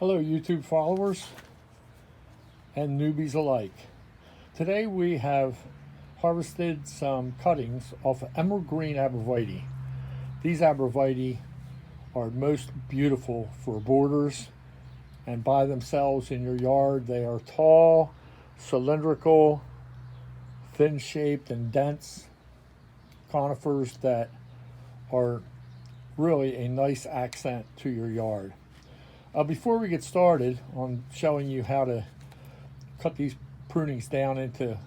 Hello YouTube followers and newbies alike. Today we have harvested some cuttings off of Emerald Green Abrovite. These Abrovite are most beautiful for borders and by themselves in your yard. They are tall, cylindrical, thin shaped and dense conifers that are really a nice accent to your yard. Before we get started on showing you how to cut these prunings down into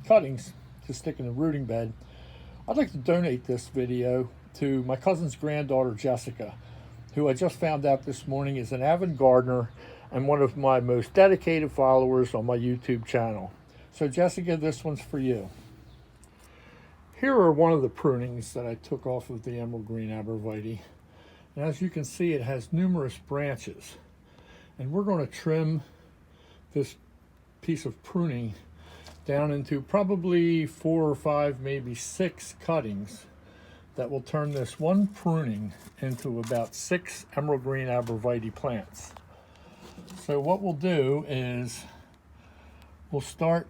cuttings to stick in the rooting bed, I'd like to donate this video to my cousin's granddaughter Jessica, who I just found out this morning is an avid gardener and one of my most dedicated followers on my YouTube channel. So Jessica, this one's for you. Here are one of the prunings that I took off of the Emerald Green Abrovite. And as you can see, it has numerous branches. And we're going to trim this piece of pruning down into probably 4 or 5, maybe 6 cuttings that will turn this one pruning into about 6 Emerald Green Abrovite plants. So what we'll do is we'll start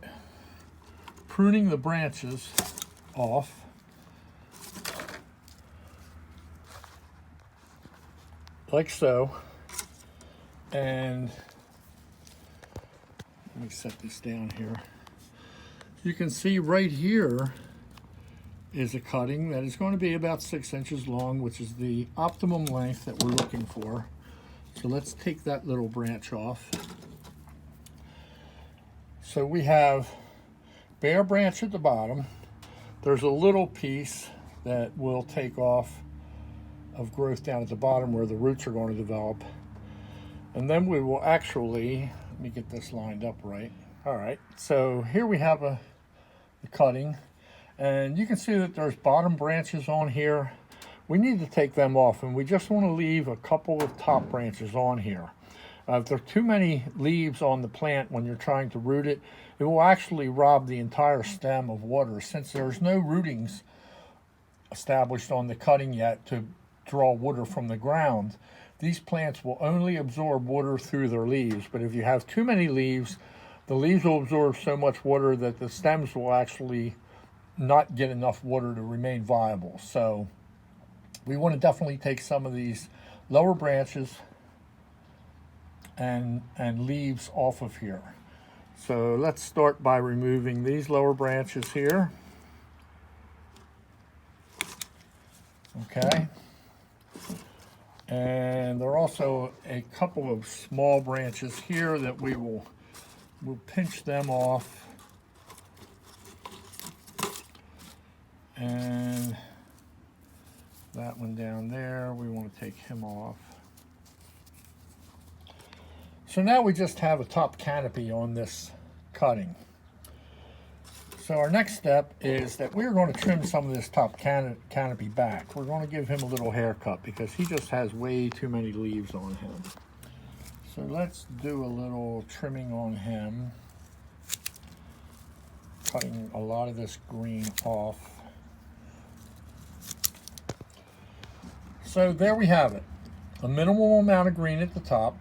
pruning the branches off. Like so. And let me set this down here. You can see right here is a cutting that is going to be about 6 inches long, which is the optimum length that we're looking for. So let's take that little branch off. So we have bare branch at the bottom. There's a little piece that we'll take off of growth down at the bottom where the roots are going to develop. And then we will actually, let me get this lined up right. All right, so here we have a cutting, and you can see that there's bottom branches on here. We need to take them off, and we just want to leave a couple of top branches on here. If there are too many leaves on the plant when you're trying to root it, it will actually rob the entire stem of water. Since there's no rootings established on the cutting yet to draw water from the ground, these plants will only absorb water through their leaves. But if you have too many leaves, the leaves will absorb so much water that the stems will actually not get enough water to remain viable. So we want to definitely take some of these lower branches and leaves off of here. So let's start by removing these lower branches here. Okay. And there are also a couple of small branches here that we'll pinch them off. And that one down there, we want to take him off. So now we just have a top canopy on this cutting. So our next step is that we're going to trim some of this top canopy back. We're going to give him a little haircut because he just has way too many leaves on him. So let's do a little trimming on him, cutting a lot of this green off. So there we have it, a minimal amount of green at the top.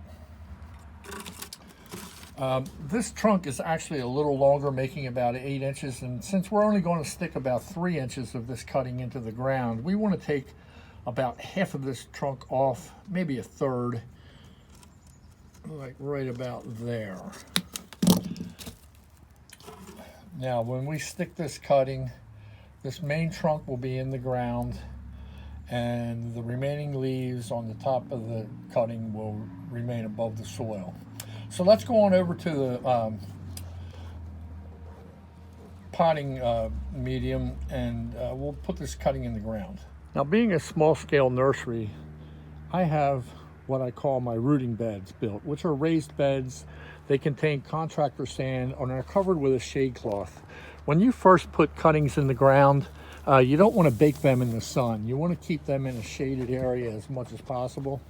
This trunk is actually a little longer, making about 8 inches, and since we're only going to stick about 3 inches of this cutting into the ground, we want to take about half of this trunk off, maybe a third, like right about there. Now when we stick this cutting, this main trunk will be in the ground and the remaining leaves on the top of the cutting will remain above the soil. So let's go on over to the potting medium, and we'll put this cutting in the ground. Now, being a small-scale nursery, I have what I call my rooting beds built, which are raised beds. They contain contractor sand and are covered with a shade cloth. When you first put cuttings in the ground, you don't want to bake them in the sun. You want to keep them in a shaded area as much as possible.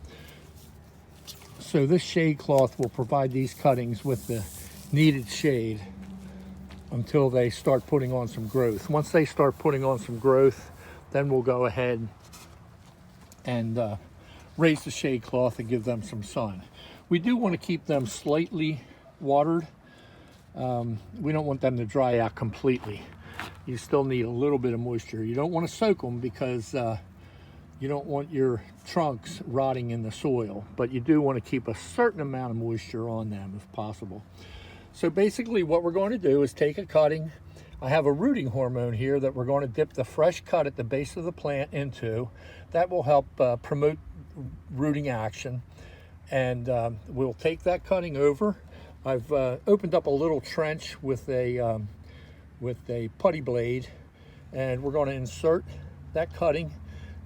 So this shade cloth will provide these cuttings with the needed shade until they start putting on some growth. Once they start putting on some growth, then we'll go ahead and raise the shade cloth and give them some sun. We do want to keep them slightly watered. We don't want them to dry out completely. You still need a little bit of moisture. You don't want to soak them because you don't want your trunks rotting in the soil, but you do want to keep a certain amount of moisture on them if possible. So basically what we're going to do is take a cutting. I have a rooting hormone here that we're going to dip the fresh cut at the base of the plant into. That will help promote rooting action. And we'll take that cutting over. I've opened up a little trench with a putty blade, and we're going to insert that cutting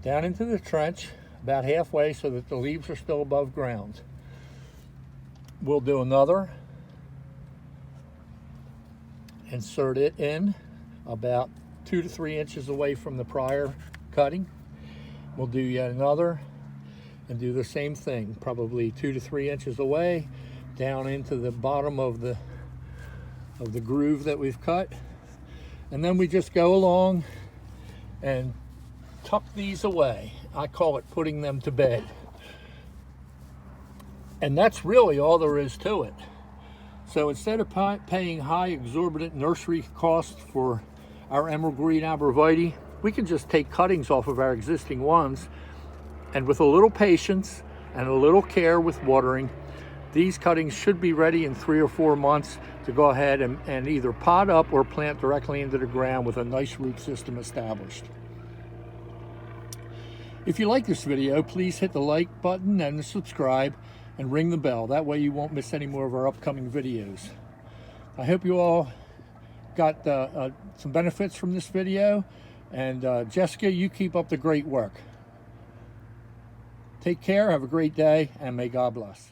down into the trench about halfway so that the leaves are still above ground. We'll do another. Insert it in about 2 to 3 inches away from the prior cutting. We'll do yet another and do the same thing, probably 2 to 3 inches away, down into the bottom of the groove that we've cut. And then we just go along and tuck these away. I call it putting them to bed. And that's really all there is to it. So instead of paying high exorbitant nursery costs for our Emerald Green Abrovite, we can just take cuttings off of our existing ones, and with a little patience and a little care with watering, these cuttings should be ready in 3 or 4 months to go ahead and either pot up or plant directly into the ground with a nice root system established. If you like this video, please hit the like button and the subscribe and ring the bell. That way you won't miss any more of our upcoming videos. I hope you all got some benefits from this video, and Jessica, you keep up the great work. Take care, have a great day, and may God bless.